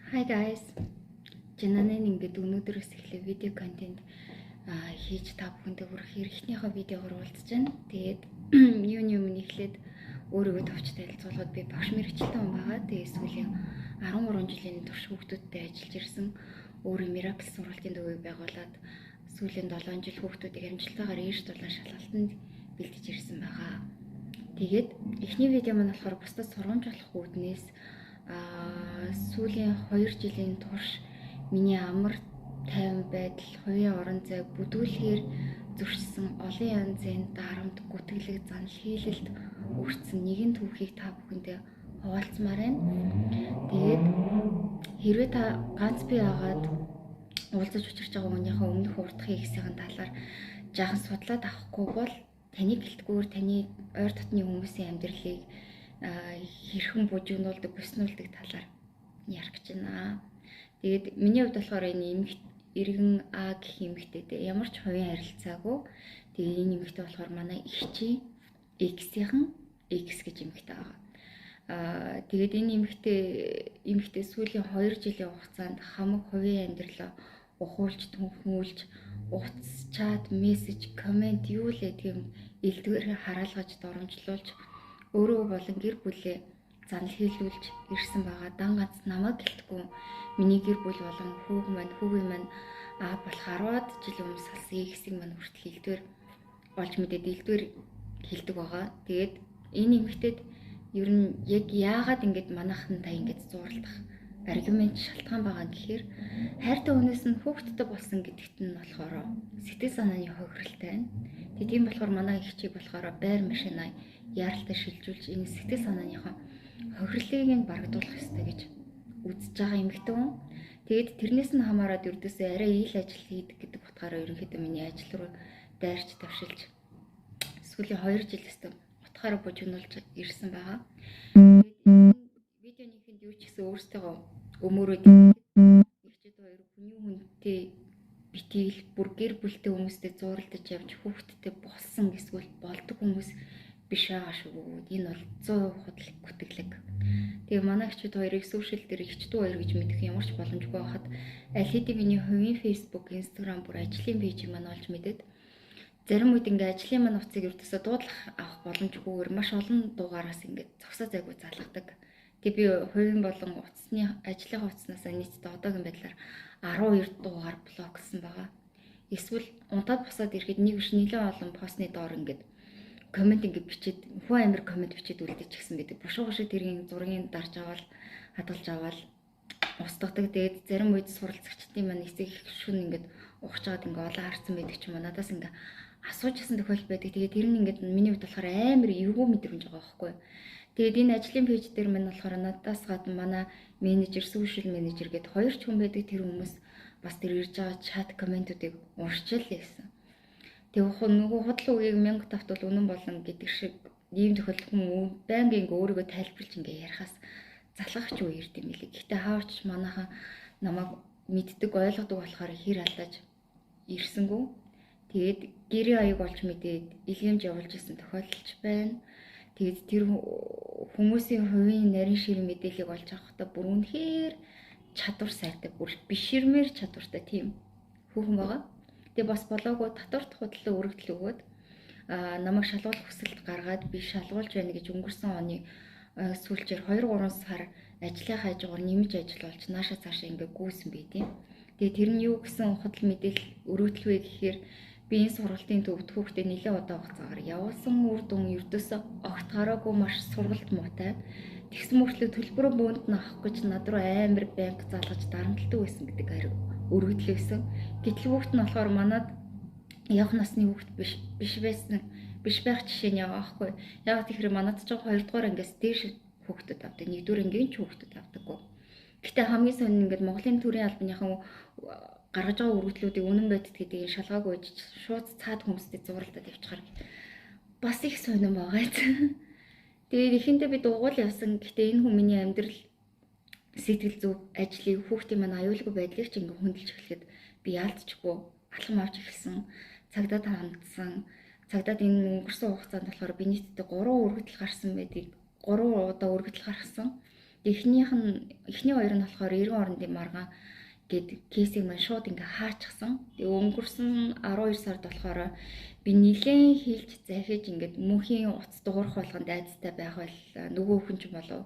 Hi guys. Жананаа ингээд өнөөдрөөс эхлээ видео контент хийж та бүхэндээ хүргэх эрхнийхөө видеогоор уулзж байна. Тэгээд юуны өмнө эхлээд өөрийгөө товч танилцуулахад би багш мэрэгчлэн хүн байгаа. Тэгээд сүүлийн 13 жилийн турш хүүхдүүдтэй ажиллаж ирсэн. Өөрөө Miracle сургалтын төвийг байгуулад сүүлийн 7 жил хүүхдүүдийг амжилтаагаар ээж дулаан шалгалтанд бэлдэж ирсэн байгаа. Тэгээд эхний видео маань болохоор бусдад сургамж болох үүднээс сүүлийн 2 жилийн турш миний амар тайван байдал, хувийн орон зайг бүдүүлэхээр зөрчсөн олон янзын дарамт, гүтгэлэг, занал хийлэлд өртсөн нэгэн түүхийг та бүхэндээ хуваалцмаар байна. Тэгээд хэрвээ та ганц бие агаад уулзаж учирч байгаа хүнийхээ өмнөх урдхын хэсгийн талаар жаахан судлаад авахгүй бол таны гэлтгүүр таны ойр дотны хүмүүсийн амьдралыг хэрхэн бужигнуулдаг, бүснүүлдэг талаар ярих гэж байна. Тэгээд миний хувьд болохоор энэ иргэн А гэх эмэгтэйтэй ямар ч хувийн харилцаагүй. Тэгээд энэ эмэгтэй болохоор манай эгчийн X-ийн X гэж эмэгтэй байгаа. Тэгээд энэ эмэгтэй сүүлийн 2 жилийн хугацаанд хамаг хувийн амьдралаа ухуулж, түнхүүлж, утас, чат, мессеж, коммент юу л гэдгийг элдвэрээр хараалгаж, доромжлуулж өөрөө болон гэр бүлээ занал хийлүүлж ирсэн байгаа. Дан ганц намайг гэлтгүй миний гэр бүл болон хүүгийн маань болох 10-аад жил өмнө салсан X-ийг маань хүртэл элдвэр олж мэдээд элдвэр хэлдэг байгаа. Тэгээд энэ эмэгтэйд ер нь яг яагаад ингэж манайхан та ингэж зууралдах аргумент шалтгаан байгаа гэхээр хайртай хүнээс нь хүүхэдтэй болсон гэдэгт нь болохоор сэтгэл санааны хохиролтой байна. Тэгээд тийм болохоор манай эгчийг болохоор байр машинаа яаралтай шилжүүлж энэ сэтгэл санааныхаа хохирлыг нь барагдуулах ёстой гэж үзэж байгаа эмэгтэй хүн. Тэгээд тэрнээс нь хамаарат ердөөсөө арай ил ажил хийдэг гэдэг утгаараа ерөнхийдөө миний ажил руу дайрч тавшилж сүүлийн 2 жилээс утгаараа бужигнуулж ирсэн байгаа. Тэгээд видеонийхэнд юу ч гэсэн өөрсдөө өмөрөөд ихчээд хоёр хүний хүнтэй битгэл бүр гэр бүлтэй хүмүүстэй зууралдаж явж хүүхдтэй болсон эсвэл болдог хүмүүс биш байгаа шүү. Энэ бол 100% худлаг гүтгэлэг. Тэгээ манай эгчүүд хоёрыг сошиал дээр эгчдүү хоёр гэж мэдэх ямар ч боломжгүй байхад аль хэдийн миний хувийн Facebook, Instagram бүр ажлын пэйжийг маань олж мэдээд зарим үед ингээ ажлын маань утсыг өртөөсө дуудлах авах боломжгүйгээр маш олон дугаараас ингээ зогсоо зайгүй залгадаг. Тэгээ би хувийн болон утасны ажлынхаа утаснаас нийтдээ одоогийн байдлаар 12 дугаар блоклсан байгаа. Эсвэл унтаад босоод ирэхэд нэг биш нэлээд олон постны доор ингээ коммент ингэ бичээд хүн амир коммент бичээд үлдээч гисэн байдаг. Бушууга шиг тэргийн зургийг дарж аваад хадгалж аваад устгадаг. Тэгээд зарим үед суралцагчдын маань эсэг их шүн ингээд ухаж аваад ингээ олон харсан байдаг ч юм уу. Надаас ингээ асуужсэн тохиол байдаг. Тэгээд тэр нь ингээд миний хувьд болохоор амир эвгүй мэдрэмж байгаа байхгүй. Тэгээд энэ ажлын пэйж дээр маань болохоор надаас гадна манай менежер, сошиал менежер гэдэг хоёр ч хүн байдаг. Тэр хүмүүс бас тэр ирж байгаа чат комментуудыг уншиж л байсан. Тэгээ нөгөө худал үгийг 1000 тавт бол үнэн болно гэдэг шиг ийм тохиолдол хүн байнга ингээ өөрийгөө тайлбарлаж ингээ ярихаас залгахч үе ирд юм билий. Гэхдээ хаавч манайхан намайг мэддэг, ойлгодог болохоор хэр алдаж ирсэнгүү. Тэгээд гэрээ аяг олж мэдээд илгэмж явуулж исэн тохиолдолч байна. Тэгээд тэр хүмүүсийн хувийн нарийн шир мэдээллийг олж авахдаа бүр үнэхээр чадвар сайтай, бүр биширмээр чадвартай тийм хүүхэн байгаа. Тэгээ бас болоогүй татварт худлаа өргөдөл өгөөд намайг шалгуулах хүсэлт гаргаад би шалгуулж байна гэж өнгөрсөн оны сүүлчээр 2-3 сар ажлын хажуугаар нэмж ажиллуулж нааша цаашаа ингээ гүйсэн бий тийм. Тэгээ тэр нь юу гэсэн худал мэдээлэл өргөдөл вэ гэхээр би энэ сургалтын төвд хүүхдээ нэлээд удаа хугацаагаар явуулсан үр дүн ердөөсөө огт гараагүй маш сургалт муутай. Тэгсэн мөртлөө төлбөрөө бөөнд нь авах гэж над руу амар банк залгаж дарамтлагдаг байсан гэдэг өргөдөл байсан. Гэтэл хүүхэд нь болохоор манад явах насны хүүхэд биш байх жишээ нь яваа байхгүй. Яг тэгэхээр манад ч 2 дугаар ангиас дээш хүүхдүүд авдаг. 1-р ангийн ч хүүхдүүд авдаггүй. Гэтэ хамгийн сонин ингээд Монголын төрийн албаныхан гаргаж байгаа өргөдлүүдийг үнэн бодит гэдгийг шалгаагүй шууд цаад хүмүүстэй зууралдаад явчихаар бас их сонин байгаа. Тэгээд эхэндээ би дугуйл явсан. Гэтэ энэ хүмүүний амьдрал сэтгэл зүг, ажлыг, хүүхдийн маань аюулгүй байдлыг ч ингээ хөндлөж эхлэхэд би яалтчгүй алхам авч эхэлсэн. Цагдаад хандсан. Цагдаад энэ өнгөрсөн хугацаанд болохоор би нийтдээ 3 өргөдөл гарсан байдгийг 3 удаа өргөдөл гаргасан. Эхний хоёр нь болохоор 90 орндын маргаан гэд кейсийг маань шууд ингээ хаачихсан. Тэгээ өнгөрсөн 12 сард болохоор би нилээн хийлж захиж ингээд мөнхийн утас дуурах болгонд айцтай байх байл нөгөө хүн ч болов.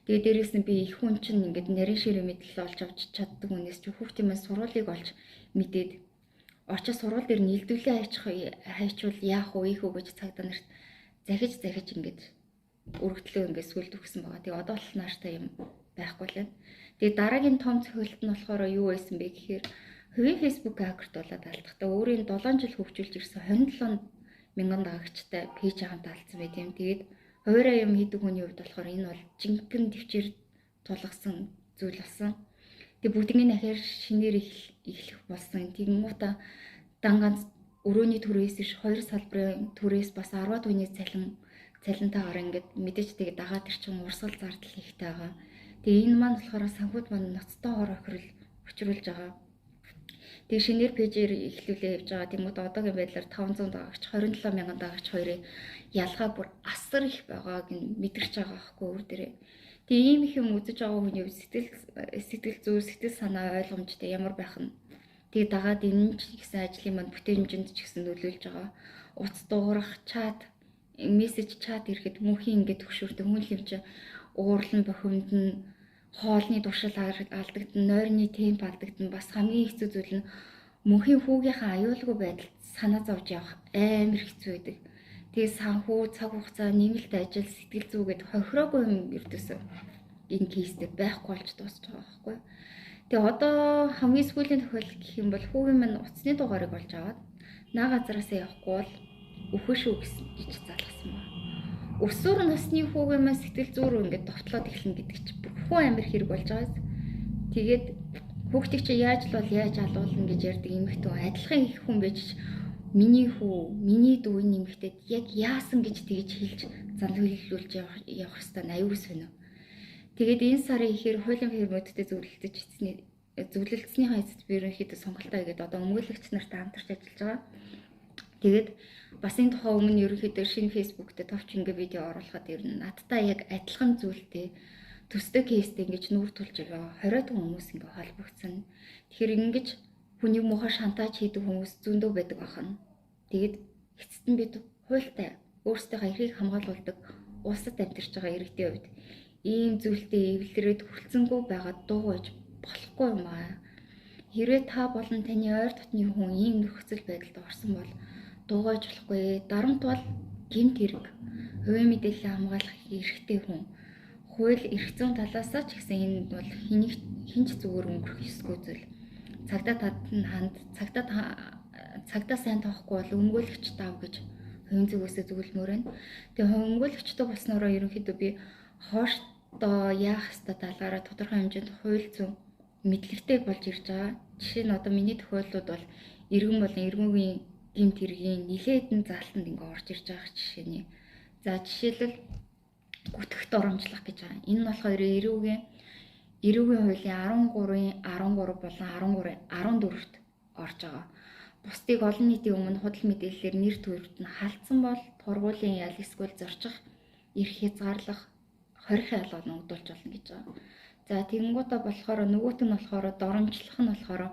Тэгээ дээрээс нь би их хүн чинь ингээд нарийн ширээ мэдлэл олж авч чаддаг хүнээс чи хүүхдийн маань сургуулийг олж мэдээд очиж сургууль дээр нэлдвлээ хайчвал яах вэ их үү гэж цагдаа нарт захиж ингээд өргөдлөө ингээд сүлд өгсөн байгаа. Тэгээ одоо л нааштай юм байхгүй л байна. Тэгээ дараагийн том цохилт нь болохоор юу байсан бэ гэхээр хувийн фэйсбુક аккаунт болоод алдахтаа өөрийн 7 жил хөгжүүлж ирсэн 27 мянган дагагчтай пэйж хаант алдсан байт юм. Тэгээд хуваараа юм хийдэг хүний хувьд болохоор энэ бол жинхэнэ төвчээр тулгасан зүйл болсон. Тэгээ бүгднийг дахиад шинээр эхлэх болсон. Тэгэнгүүтээ данганц өрөөний төрөөс иш 2 салбарын төрөөс бас 10 түүний цалинтайгаар ингээд мэдээж тэгээ дагаад ирчин урсгал зардал хийхтэй байгаа. Тэгээ энэ маань болохоор санхуд маань ноцтой хор охирол учруулж байгаа. Тэгээ шинээр пэйжээр эхлүүлээ явж байгаа. Тэнгүүд одоогийн байдлаар 500 дагагч 27 мянган дагагч хоёрын ялгаа бүр асар их байгааг нь мэдэрч байгаа байхгүй өөр дээрээ. Тэгээ ийм их юм үзэж байгаа хүний сэтгэл зүй сэтгэл санаа ойлгомжтой ямар байх нь. Тэгээ дагаад энэ ч гэсэн ажлын маань бүтээмжинд ч гэсэн нөлөөлж байгаа. Утас дуурах, чат, мессеж чат ирэхэд мөнхийн ингээд төгшөөртэй хүн хэмжээ уурлан бохимдно, хоолны туршил алдагдана, нойрны темп алдагдана. Бас хамгийн хэцүү зүйл нь мөнхийн хүүгийнхаа аюулгүй байдалд санаа зовж явах амар хэцүү байдаг. Тэгээ санхүү, цаг хугацаа, нэмэлт ажил, сэтгэл зүйгээд хохироогүй юм ердөөсөө энэ кейстэй байхгүй болж дуусч байгаа байхгүй. Тэгээ одоо хамгийн сүүлийн тохиолдол гэх юм бол хүүгийн маань утасны дугаарыг олж аваад наа газараасаа явахгүй бол өхөө шүү гэсэн ич залгасан байна. Өсвөр насны хүүгийн маань сэтгэл зүй рүү ингээд довтлоод эхлэн гэдэг чинь бүхэн амир хэрэг болж байгаас. Тэгээд хүүхдийг чи яаж л бол яаж алуулна гэж ярьдаг эмэгтэй адилхан их хүн байж миний хүү, миний дүү нэмэгтэй яг яасан гэж тэгж хэлж зан төлөвлүүлж явах хэвээр аюул сонио. Тэгээд энэ сарын ихээр хуулийн фирмүүдтэй зөвлөлдсөний хайцад ерөнхийдөө сонголтоо хийгээд одоо өмгөөлөгч нартай хамтарч ажиллаж байгаа. Тэгээд бас энэ тухай өмнө ерөнхийдөө шинэ фэйсбુક дээр товч ингээ видео оруулахад ер нь надтай яг адилхан зүйлтэй төстэй кейстэй ингэж нүүр тулж байгаа 20 хүмүүс ингээ холбогдсон. Тэгэхээр ингэж хүний муухай шантаж хийдэг хүмүүс зөндөө байдаг бахан. Тэгээд эцэст нь бид хуультай өөрсдийнхөө эрхийг хамгаалуулдаг улсад амьдарч байгаа иргэдийн хувьд ийм зүйлтэй эвлэрээд хүрэлцэнгүй байгаад дуугаж болохгүй юм аа. Хэрвээ та болон таны ойр дотны хүн ийм нөхцөл байдалд орсон бол дуугаж болохгүй. Дарамт бол гэмт хэрэг. Хувийн мэдээлэл хамгаалах эрхтэй хүн. Хууль эрх зүйн талаас ч гэсэн энэ бол хинч зүгээр өнгөрөх ёсгүй зүйл. Цагдаа сайн тоохгүй бол өмгөөлөгч таав гэж хувийн зүгөөсөө зөвлөмөр байна. Тэгээ өмгөөлөгчтэй болсноороо ерөнхийдөө би хоошдоо яах ёстой талаараа тодорхой хэмжээнд хууль зүйн мэдлэгтэй болж ирж байгаа. Жишээ нь одоо миний тохиолдлууд бол иргэн болон иргэнгийн гэмт хэргийн нилээдэн залтанд ингээ орж ирж байгаа жишээний. За жишээлбэл гүтгэхт оромжлох гэж байгаа. Энэ нь болохоор эрүүгийн хуулийн 13 болон 14-т орж байгаа. Бусдыг олон нийтийн өмнө худал мэдээллээр нэр төрөлд нь халтсан бол тургуулийн ял эсвэл зорчих эрх хязгаарлах хорих ял ногдуулж болно гэж байгаа. За тэгэнгүүтээ болохоор нөгөөт нь болохоор доромжлох нь болохоор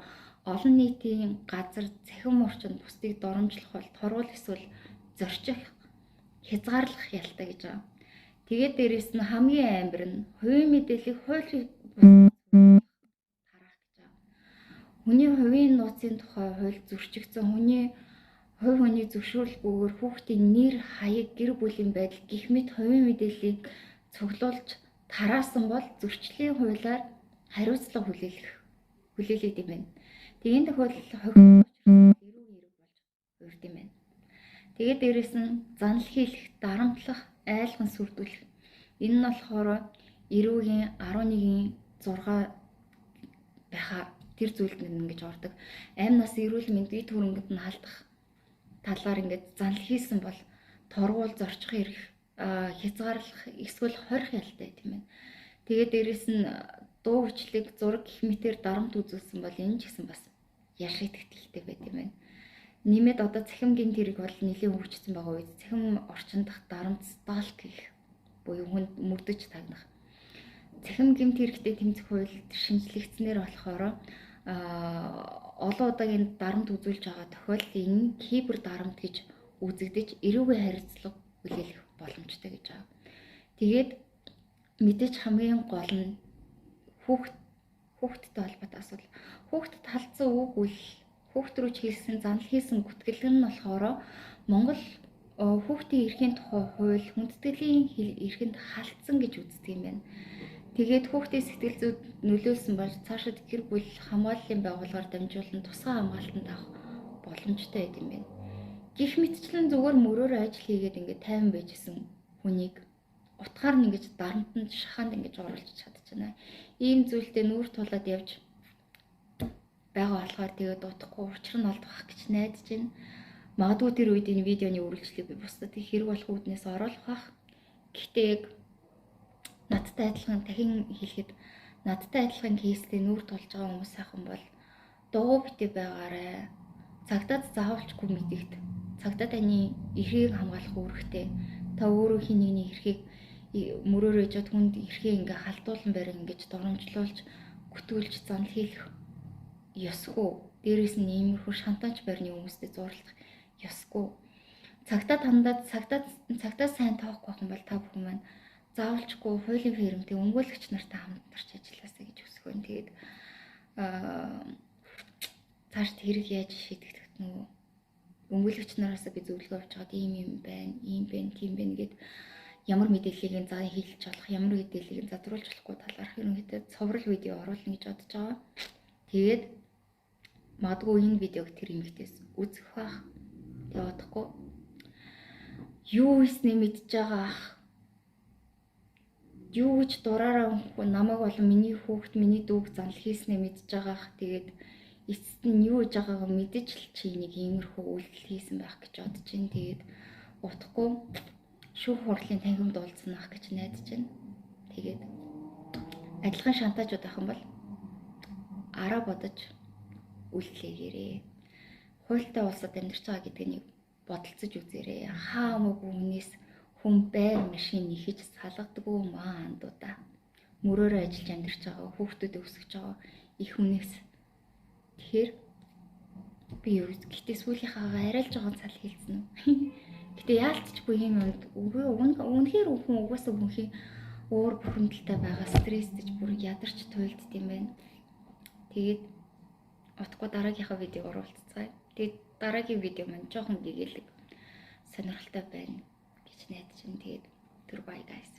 олон нийтийн газар цахим орчинд бусдыг доромжлох бол тургуул эсвэл зорчих хязгаарлах ялтай гэж байгаа. Тэгээд дээрэс нь хамгийн амар нь хувийн мэдээллийг хууль тараах гэж байгаа. Хүний хувийн нууцын тухай хууль зөрчигдсөн хувь хүний зөвшөөрлгүйгээр хүүхдийн нэр, хаяг, гэр бүлийн байдал гэх мэт хувийн мэдээллийг цуглуулж тараасан бол зөрчлийн хуулиар хариуцлага хүлээлгэж юм байна. Тэгээд тохиолдолд эрүүг хэрэг болж урд юм байна. Тэгээд дээрэс нь занл хийх, дарамтлах, айлган сүрдүүлэх. Энэ нь болохоор эрүүгийн 11-6 байха тэр зүйлд ингэж ордог. Амь нас эрүүл мэндийн төрөнгэд нь халдах талаар ингэж занл хийсэн бол тургуул зорчих эрх хязгаарлах эсвэл хорих ялтай тийм ээ. Тэгээд дээрэс нь дуу хүчлэг зураг гэх мэтээр дарамт үзүүлсэн бол энэ ч гэсэн бас яшиг тэтгэлтэй байт юм байна. Нэмээд одоо цахим гэмт хэрэг бол нэлийн хөгжсөн байгаа үед цахим орчин дахь дарамт сталк гэх буюу хүнд мөрдөж тагнах. цахим гэмт хэрэгтэй тэмцэх хуульд шинжлэгдснээр болохоор олон удаагийн дарамт үзүүлж байгаа тохиолдолд энэ кибер дарамт гэж үзэгдэж эрүүгийн хариуцлага хүлээлгэх боломжтой гэж байгаа. Тэгээд мэдээж хамгийн гол нь хүүхдтэй холбоотой асуудал. Хүүхдэд халдсан үг үл хүүхд рүү ч хийсэн занл хийсэн гүтгэлэг нь болохоор Монгол хүүхдийн эрхийн тухай хууль хүндэтгэлийн эрхэнд халдсан гэж үздэг юм байна. Тэгээд хүүхдийн сэтгэл зүйд нөлөөлсөн бол цаашид гэр бүл хамгааллын байгууллагаар дамжуулан тусгай хамгаалтанд авах боломжтой байд юм байна. Гэх мэтчлэн зүгээр мөрөөр ажил хийгээд ингээд тайван байжсэн хүнийг утгаар нь ингэж дарамтанд шахаанд ингэж оруулж чадчихна. Ийм зүйлдээ нүүр тулаад явж байгаа болохоор тэгээд утахгүй учир нь олдох гэж найдаж байна. Магадгүй тэр үед энэ видеоны үргэлжлэлийг би бусдад хэрэг болох үүднээс оруулах бах. Гэхдээ яг надтай адилхан дахин хэлэхэд надтай адилхан кейстэй нүүр тулж байгаа хүмүүс сайхан бол дуу битээ байгаарай. Цагдаад заавалчгүй мэдэгд. Цагдаа таны эрхийг хамгаалах үүрэгтэй. Та өөрөө хин нэгний эрхийг мөрөөр ээжэд хүнд эрхээ ингээ халдуулан барин ингэж доромжлуулж гүтгүүлж занл хийх ёсгүй. Дээрээс нь иймэрхүү шантаж барьны хүмүүстэй зурлах ёсгүй. Цагдаа сайн тоохгүй байх юм бол та бүхэн маань заавалчгүй хуулийн фирмтэй өмгөөлөгч нартай хамтарч ажилласаа гэж хүсэх байна. Тэгээд цаашд хэрэг яаж шийдэгдэх нь өмгөөлөгч нараас би зөвлөгөө авч байгаад ийм байна, тийм байна гэд ямар мэдээллийг заа хэлж болох, ямар мэдээллийг задруулж болохгүй талаарх ерөнхийдөө цоврал видео оруулна гэж бодож байгаа. Тэгээд магадгүй энэ видеог тэр эмэгтэйс үзэх бах. Тэгээд бодохгүй юу хийснээ мэдж байгаа ах. Юу гэж дураараа намайг болон миний хүүхд, миний дүүг занл хийснээ мэдж байгаа ах. Тэгээд эцэст нь юу гэж байгаагаа мэдэж л чи нэг иймэрхүү үйлдэл хийсэн байх гэж бодож байна. Тэгээд утахгүй шүүх хурлын танхимд уулзсан ах гэж найдаж байна. Тэгээд адилхан шантажууд ах юм бол араа бодож үйлдэлээрээ хуультай улсад амьдарч байгаа гэдгийг бодолцож үзээрэй. Хаа мөгүй хүнээс хүн байр машин нэхэж салгадаггүй маандуудаа. Мөрөөрөө ажиллаж амьдарч байгаа хүүхдүүд өсгөж байгаа их хүнээс. Тэгэхээр би юу гэхдээ сүүлийнхаагаа арайлж байгаа цал хэлсэн үү? Гэтэ яалтчгүй юм үнэхээр хүн угаасаа бүхий уур бухимдалтай байгаа стресстэж бүр ядарч туйлдд юм байна. Тэгээд утгагүй дараагийнхаа видеог оруулцгаая. Тэгээд дараагийн видео маань жоохон гэгээлэг сонирхолтой байна гэж найдаж байна. Тэгээд түр бай guys.